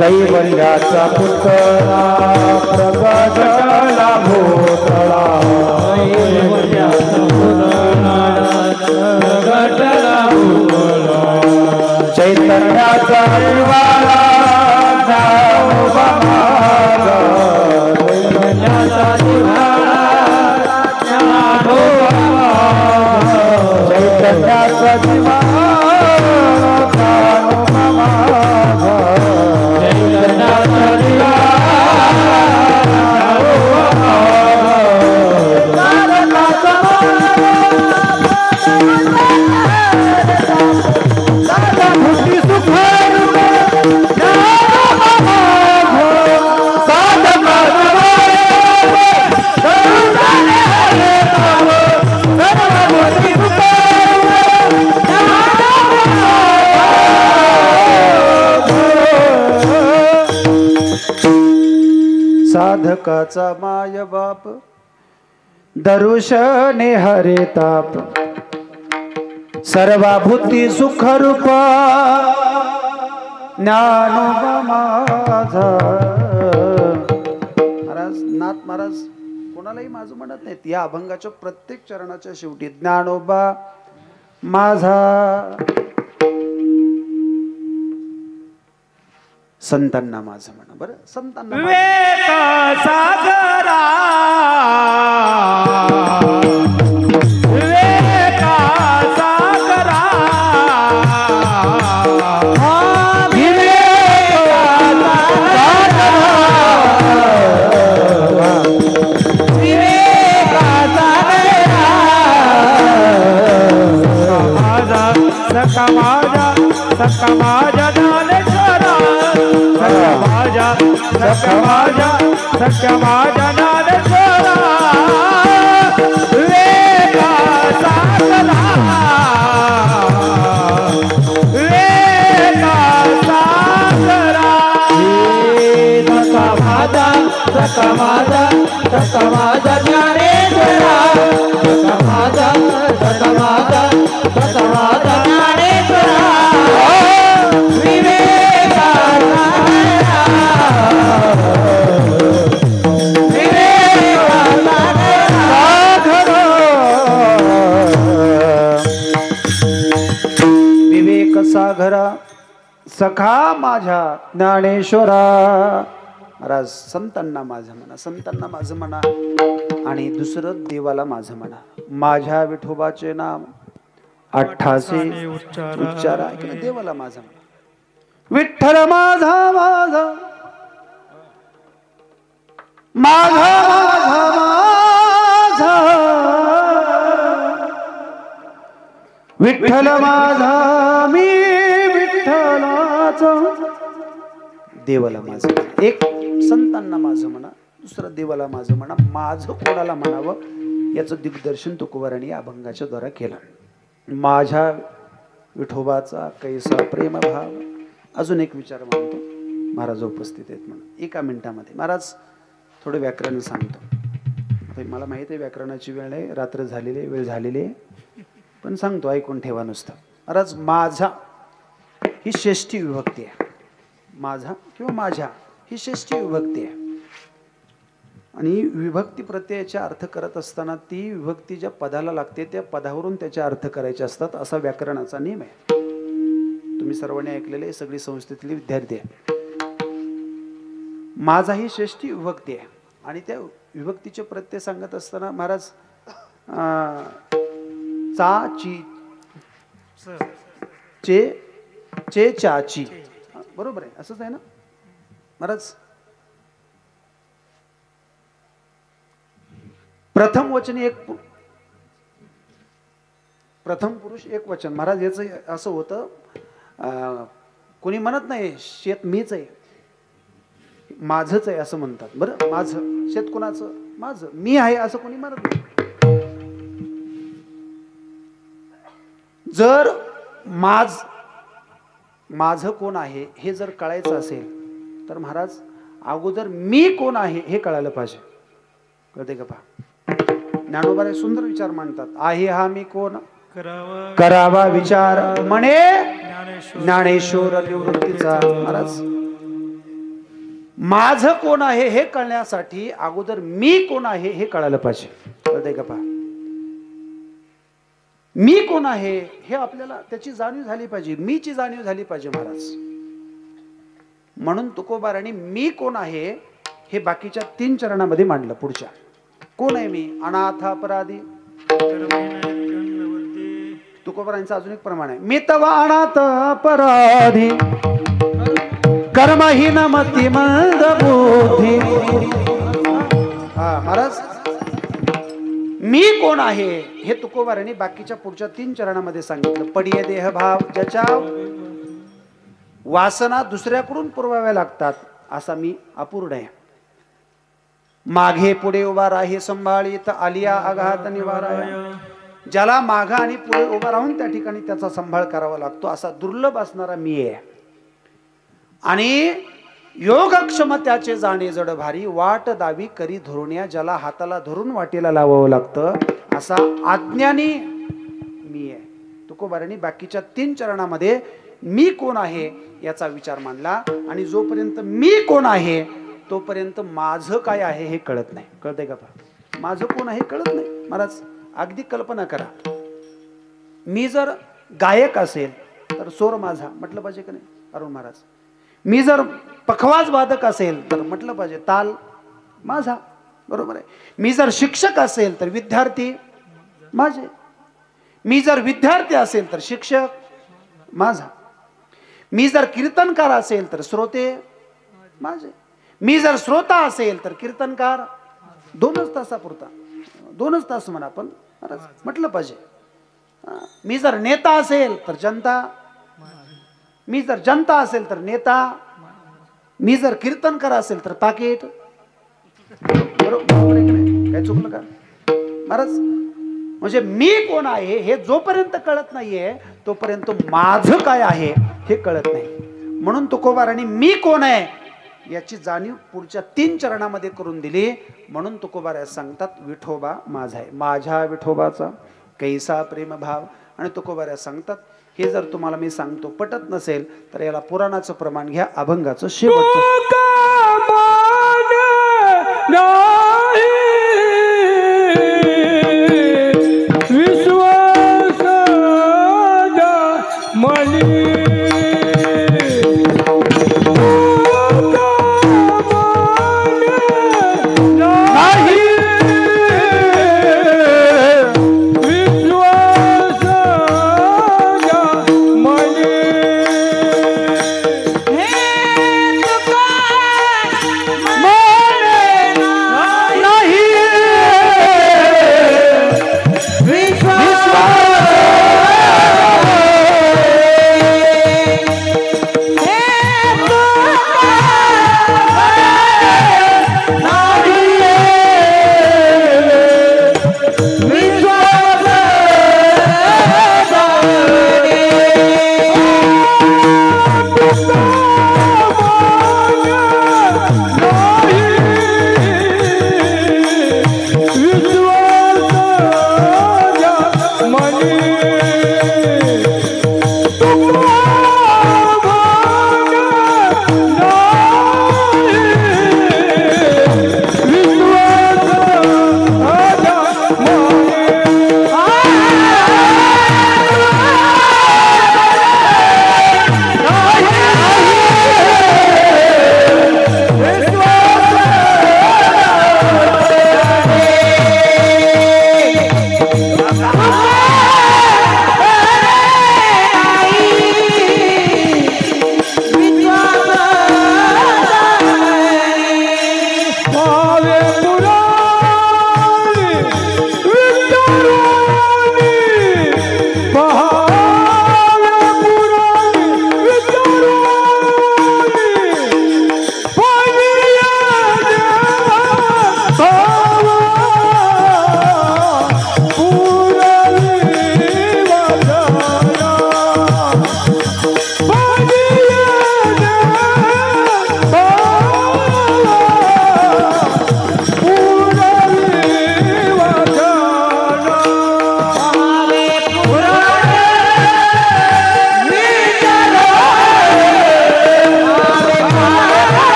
कैवल्याचा पुतळा प्रगटला भोतळा, चैतन्याचा दिवाळा चैतन्याचा दिवाळा साधकाचा माय बाप दरुशने हरे ताप, सर्वाभूती सुख रूप ज्ञानोबा माझा. महाराज, नाथ महाराज कोणालाही माझं म्हणत नाहीत. या अभंगाच्या प्रत्येक चरणाच्या शेवटी ज्ञानोबा माझा, संतांना माझं म्हणा. बरं, संतांना सागरा सागरा सखा माझ्या ज्ञानेश्वरा सखा माझ्या सखा माझ्या सखा माझ्या ज्ञानेश्वरा वेगा सागरा वेगा सागरा सखा माझा ज्ञानेश्वरा सखा माझा ज्ञानेश्वरा विवेका विवेक सागरा सखा माझ्या ज्ञानेश्वरा. महाराज संतांना माझं म्हणा, संतांना माझं म्हणा आणि दुसरं देवाला माझं म्हणा. माझ्या विठोबाचे नाम 88 उच्चारा इकडे देवाला माझं म्हणा. विठ्ठल माझा माझा माझा माझा विठ्ठल माझा मी विठ्ठलाचा. देवाला माझं एक संतांना माझं म्हणा, दुसरं देवाला माझं म्हणा. माझं कोणाला म्हणावं याचं दिग्दर्शन तुकोबारांनी या अभंगाच्या द्वारा केलं. माझ्या विठोबाचा कैसा प्रेम भाव. अजून एक विचार मानतो, महाराज उपस्थित आहेत म्हणून 1 मिनिटामध्ये. महाराज थोडं व्याकरण सांगतो. मला माहिती आहे व्याकरणाची वेळ आहे, रात्र झालेली वेळ झालेली आहे, पण सांगतो ऐकून ठेवा नुसतं. महाराज माझा ही षष्ठी विभक्ती आहे. माझा किंवा माझ्या ही षष्ठी विभक्ती आहे आणि विभक्ती प्रत्ययाचा अर्थ करत असताना ती विभक्ती ज्या पदाला लागते त्या पदावरून त्याचे अर्थ करायचे असतात, असा व्याकरणाचा नियम आहे. तुम्ही सर्वांनी ऐकलेले, सगळी संस्थेतली विद्यार्थी आहे. माझा ही षष्ठी विभक्ती आहे आणि त्या विभक्तीचे प्रत्यय सांगत असताना महाराज चा ची चे चाची बरोबर आहे, असंच आहे ना महाराज. प्रथम वचन एक प्रथम पुरुष एक वचन. महाराज याच असं होतं, कोणी म्हणत नाही शेत मीच आहे माझंच आहे असं म्हणतात. बरं माझं शेत कोणाचं? माझं. मी आहे असं कोणी म्हणत नाही. जर माझं कोण आहे हे जर कळायचं असेल तर महाराज अगोदर मी कोण आहे हे कळायला पाहिजे. कळते का? पहा ज्ञानोबा सुंदर विचार मांडतात. आहे हा मी कोण करावा विचार म्हणे ज्ञानेश्वर निवृत्तीचा. महाराज माझं कोण आहे हे कळण्यासाठी अगोदर मी कोण आहे हे कळायला पाहिजे. कळते का? पहा मी कोण आहे हे आपल्याला त्याची जाणीव झाली पाहिजे, मीची जाणीव झाली पाहिजे महाराज. म्हणून तुकोबारांनी मी कोण आहे हे बाकीच्या 3 चरणामध्ये मांडलं. पुढच्या कोण आहे मी? अनाथ अपराधी. तुकोबारांचं अजून एक प्रमाण आहे. मी तवा अनाथ अपराधी कर्महीन मती मंद बुद्धी. हा महाराज मी कोण आहे हे तुकोबारांनी बाकीच्या पुढच्या 3 चरणामध्ये सांगितलं. पडिये देह भाव ज्याच्या वासना दुसऱ्याकडून पुरवाव्या लागतात असा मी अपूर्ण आहे. मागे पुढे उभा राही संभाळीत आलिया आघात निवाराया. ज्याला मागे आणि पुढे उभा राहून त्या ठिकाणी त्याचा सांभाळ करावा लागतो असा दुर्लभ असणारा मी आहे. आणि योगक्षम त्याचे जाणे जड भारी वाट दावी करी धोरण्या. ज्याला हाताला धरून वाटेला लावावं लागतं असा अज्ञानी मी आहे. तुकोबारांनी बाकीच्या 3 चरणामध्ये मी कोण आहे याचा विचार मांडला. आणि जोपर्यंत मी कोण आहे तोपर्यंत माझं काय आहे हे कळत नाही. कळतंय का? माझं कोण आहे कळत नाही. महाराज अगदी कल्पना करा, मी जर गायक असेल तर सोर माझा म्हटलं पाहिजे का नाही अरुण महाराज? मी जर पखवाज वादक असेल तर म्हटलं पाहिजे ताल माझा. बरोबर आहे. मी जर शिक्षक असेल तर विद्यार्थी माझे. मी जर विद्यार्थी असेल तर शिक्षक माझा. मी जर कीर्तनकार असेल तर श्रोते माझे. मी जर श्रोता असेल तर कीर्तनकार. 2च तासापुरता 2च तास म्हणा पण म्हटलं पाहिजे. मी जर नेता असेल तर जनता मी जर जनता असेल तर नेता, मी जर कीर्तनकार असेल तर पाकिट. बरोबर आहे की नाही? काय चुकलं का महाराज? म्हणजे मी कोण आहे हे जोपर्यंत कळत नाहीये तोपर्यंत माझं काय आहे हे कळत नाही. म्हणून तुकोबारांनी मी कोण आहे याची जाणीव पुढच्या 3 चरणामध्ये करून दिली. म्हणून तुकोबारा सांगतात विठोबा माझा आहे, माझ्या विठोबाचा कैसा प्रेम भाव. आणि तुकोबारा सांगतात हे जर तुम्हाला मी सांगतो पटत नसेल तर याला पुराणाचं प्रमाण घ्या, अभंगाचं शेवटचं.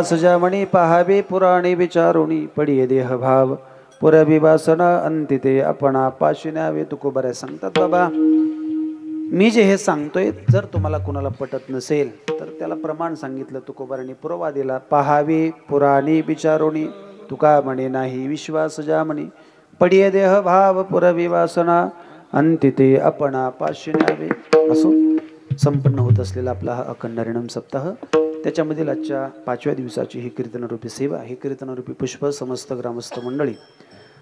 सजामणी पहावे पुराणे विचारुणी पडिये देह भाव पुरविवासना अंतिते आपणा पाशिन्यावे. तुकोबारा सांगतात बाबा मी जे हे सांगतोय जर तुम्हाला कुणाला पटत नसेल तर त्याला प्रमाण सांगितलं. तुकोबारांनी पुरावा दिला. पहावे पुराणे विचारुणी तुका म्हणे नाही विश्वास जामणी पडिये देह भाव पुरविवासना अंतिते आपणा पाशिन्यावे. असो संपन्न होत असलेला आपला हा अखंड हरिनाम सप्ताह, त्याच्यामधील आजच्या 5व्या दिवसाची ही कीर्तनरूपी सेवा, ही कीर्तनरूपी पुष्प समस्त ग्रामस्थ मंडळी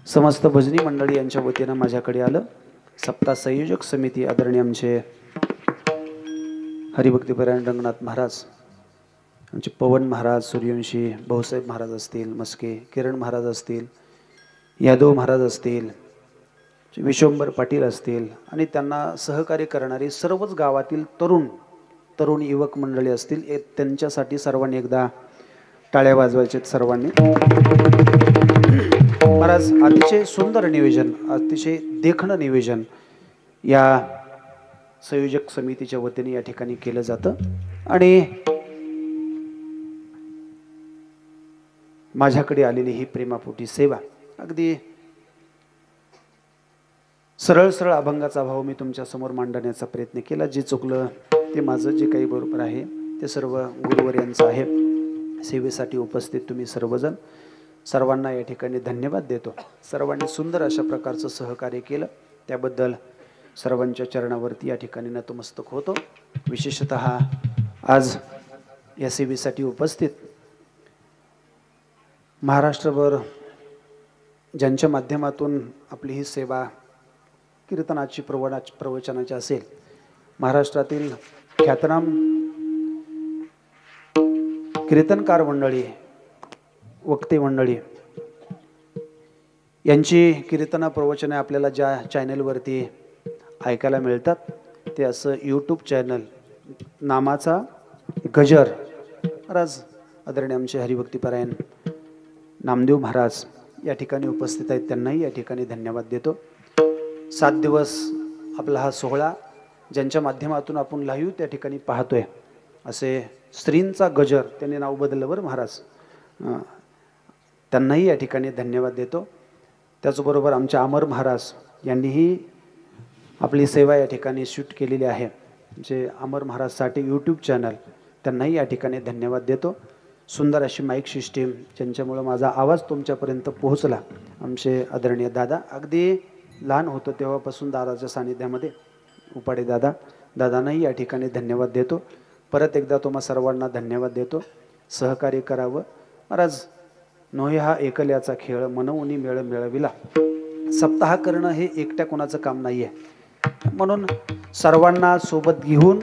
समस्त भजनी मंडळी यांच्या वतीनं माझ्याकडे आलं. सप्ताह संयोजक समिती आदरणीय आमचे हरिभक्तीपरायण रंगनाथ महाराज, आमचे पवन महाराज, सूर्यवंशी भाऊसाहेब महाराज असतील, मस्के किरण महाराज असतील, यादव महाराज असतील, विश्वंभर पाटील असतील आणि त्यांना सहकार्य करणारी सर्वच गावातील तरुण युवक मंडळी असतील, त्यांच्यासाठी सर्वांनी एकदा टाळ्या वाजवायचे सर्वांनी. महाराज अतिशय सुंदर नियोजन, अतिशय देखणं नियोजन या संयोजक समितीच्या वतीने या ठिकाणी केलं जातं. आणि माझ्याकडे आलेली ही प्रेमापोटी सेवा अगदी सरळ सरळ अभंगाचा भाव मी तुमच्या समोर मांडण्याचा प्रयत्न केला. जे चुकलं ते माझं, जे काही बरोबर आहे ते सर्व गुरुवर्यांचं आहे. सेवेसाठी उपस्थित तुम्ही सर्वजण, सर्वांना या ठिकाणी धन्यवाद देतो. सर्वांनी सुंदर अशा प्रकारचं सहकार्य केलं, त्याबद्दल सर्वांच्या चरणावरती या ठिकाणी नतमस्तक होतो. विशेषतः आज या सेवेसाठी उपस्थित महाराष्ट्रभर ज्यांच्या माध्यमातून आपली ही सेवा कीर्तनाची प्रवचनाची असेल, महाराष्ट्रातील ख्यातनाम कीर्तनकार मंडळी, वक्ते मंडळी यांची कीर्तन प्रवचने आपल्याला ज्या चॅनलवरती ऐकायला मिळतात, ते असं यूट्यूब चॅनल नामाचा गजर महाराज आदरणीय आमचे हरिभक्तीपरायण नामदेव महाराज या ठिकाणी उपस्थित आहेत. त्यांनाही या ठिकाणी धन्यवाद देतो. 7 दिवस आपला हा सोहळा ज्यांच्या माध्यमातून आपण लाईव्ह त्या ठिकाणी पाहतोय, असे श्रींचा गजर, त्यांनी नाव बदललं बरं महाराज, त्यांनाही या ठिकाणी धन्यवाद देतो. त्याचबरोबर आमच्या अमर महाराज यांनीही आपली सेवा या ठिकाणी शूट केलेली आहे, जे अमर महाराजसाठी यूट्यूब चॅनल, त्यांनाही या ठिकाणी धन्यवाद देतो. सुंदर अशी माईक सिस्टीम ज्यांच्यामुळं माझा आवाज तुमच्यापर्यंत पोहोचला, आमचे आदरणीय दादा, अगदी लहान होतो तेव्हापासून दादाच्या सानिध्यामध्ये उपाडे दादा, दादांनाही या ठिकाणी धन्यवाद देतो. परत एकदा तुम्हा सर्वांना धन्यवाद देतो. सहकार्य करावं महाराज. नोहे हा एकल्याचा खेळ, मनवुनी मेळ मिळविला. सप्ताह करणं हे एकट्या कोणाचं काम नाही आहे, म्हणून सर्वांना सोबत घेऊन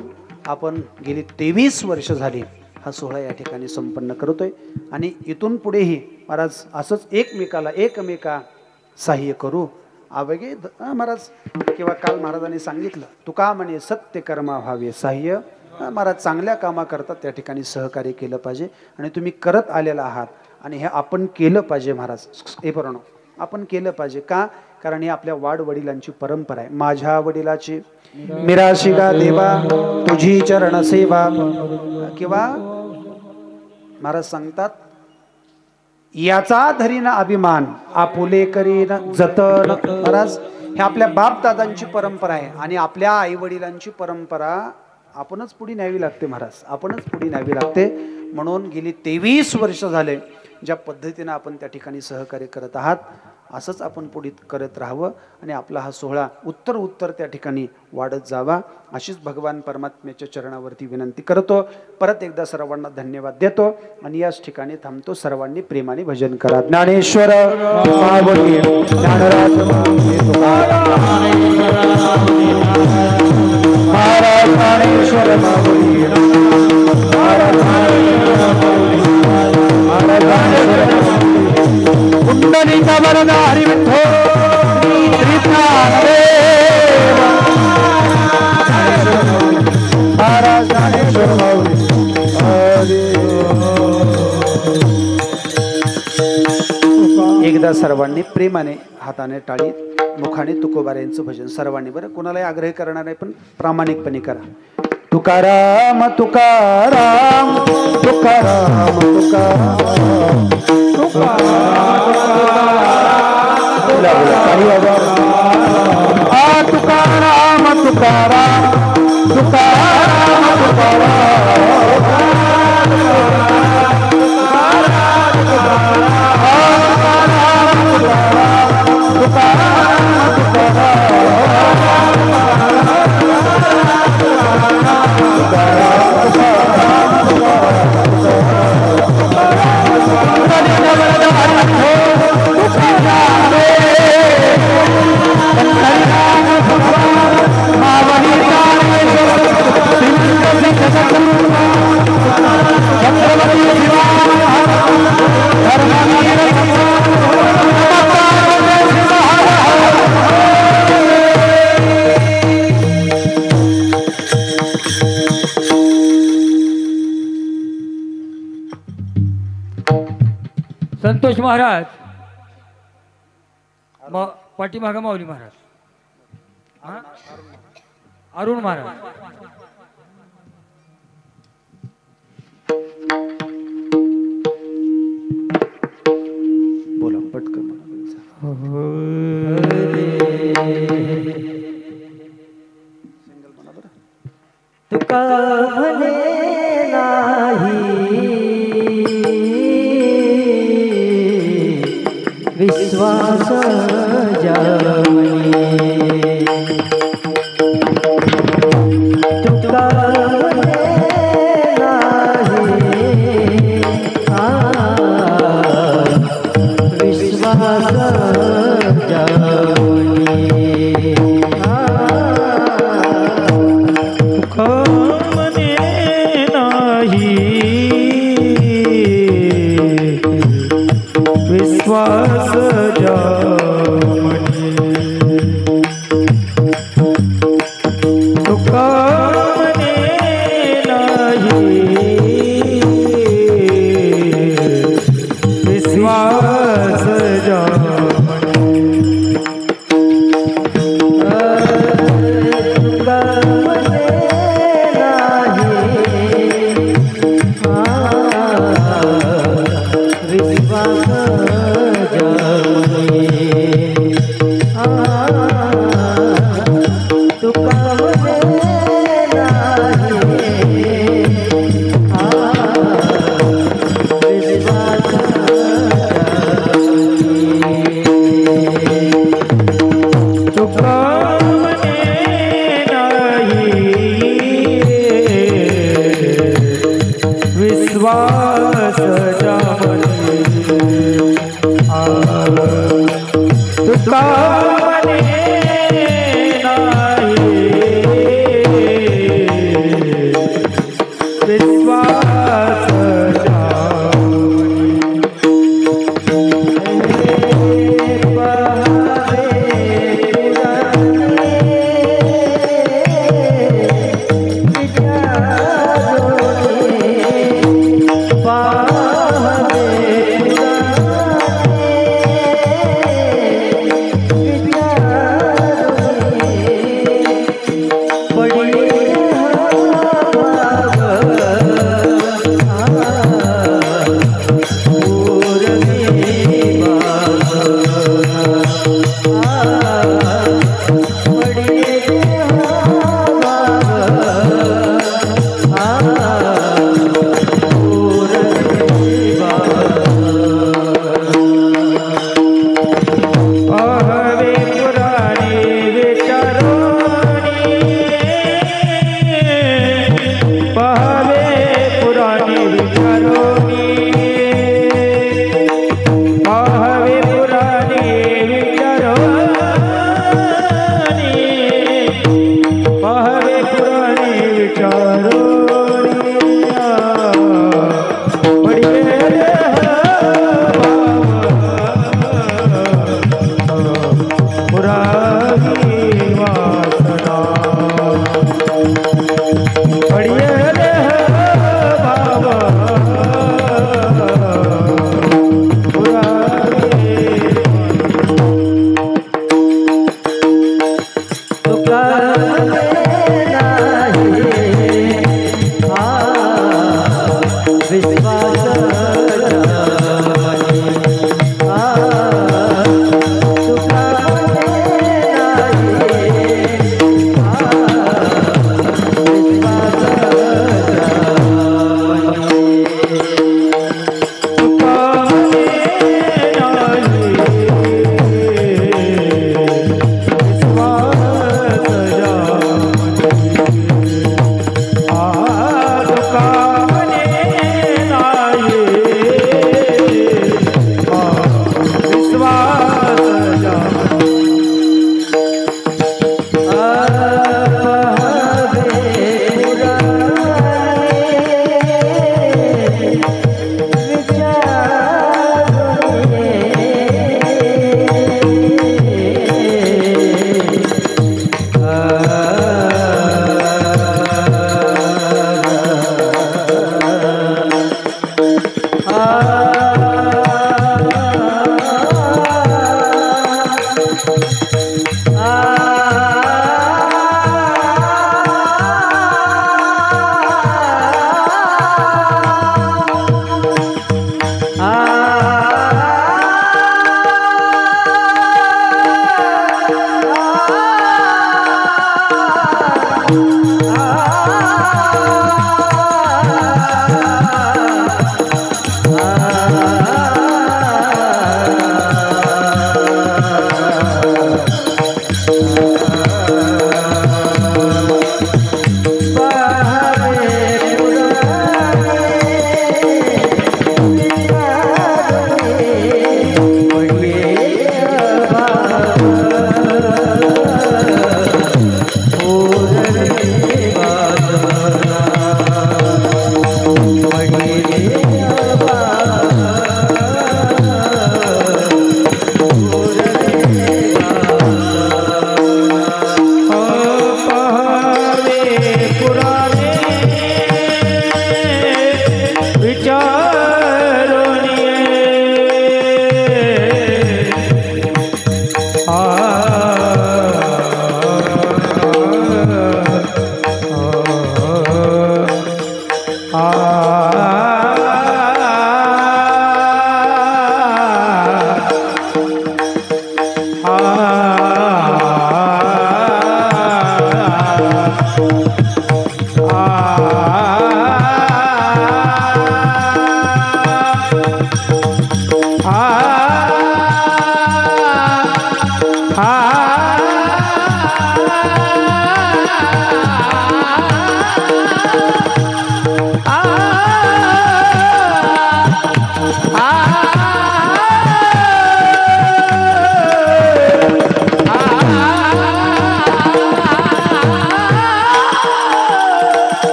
आपण गेली 23 वर्ष झाली हा सोहळा या ठिकाणी संपन्न करतोय. आणि इथून पुढेही महाराज असंच एकमेका सहाय्य करू. आवेगे महाराज किंवा काल महाराजांनी सांगितलं, तुका म्हणे सत्य कर्मा व्हावे सहाय्य. महाराज चांगल्या कामा करतात त्या ठिकाणी सहकार्य केलं पाहिजे, आणि तुम्ही करत आलेला आहात, आणि हे आपण केलं पाहिजे महाराज. हे पूर्ण आपण केलं पाहिजे. का? कारण ही आपल्या वाडवडिलांची परंपरा आहे. माझ्या वडिलाची मिराशिगा देवा तुझी चरण सेवा, किंवा महाराज सांगतात, याचा धरीन अभिमान आपुले करीन जतन. महाराज हे आपल्या बाप दादांची परंपरा आहे, आणि आपल्या आई वडिलांची परंपरा आपणच पुढे न्यावी लागते महाराज, आपणच पुढे न्यावी लागते. म्हणून गेली 23 वर्ष झाले ज्या पद्धतीने आपण त्या ठिकाणी सहकार्य करत आहात, असंच आपण पुढे करत राहावं, आणि आपला हा सोहळा उत्तर त्या ठिकाणी वाढत जावा, अशीच भगवान परमात्म्याच्या चरणावरती विनंती करतो. परत एकदा सर्वांना धन्यवाद देतो, आणि याच ठिकाणी थांबतो. सर्वांनी प्रेमाने भजन करा. ज्ञानेश्वर माऊली, ज्ञानराज माऊली, महाराज ज्ञानेश्वर माऊली, कुंडलीचा वरदा हरी विठ्ठल महाराज ज्ञानेश्वर माऊली. एकदा सर्वांनी प्रेमाने हाताने टाळी मुखाने तुकोबाऱ्यांचं भजन सर्वांनी, बरं कोणालाही आग्रह करणार नाही, पण प्रामाणिकपणे करा. तुकाराम तुकाराम तुकाराम तुकाराम तुकाराम तुकाराम संतोष महाराज, पाठीमागा माऊली महाराज, अरुण महाराज. बोला पटकन. विश्वास जामणी तुका मने नाही विश्वास जामणी तुका मने नाही विश्वास विश्वास जामणी तुका मने नाही विश्वास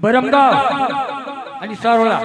बरमगाव आणि सारोळा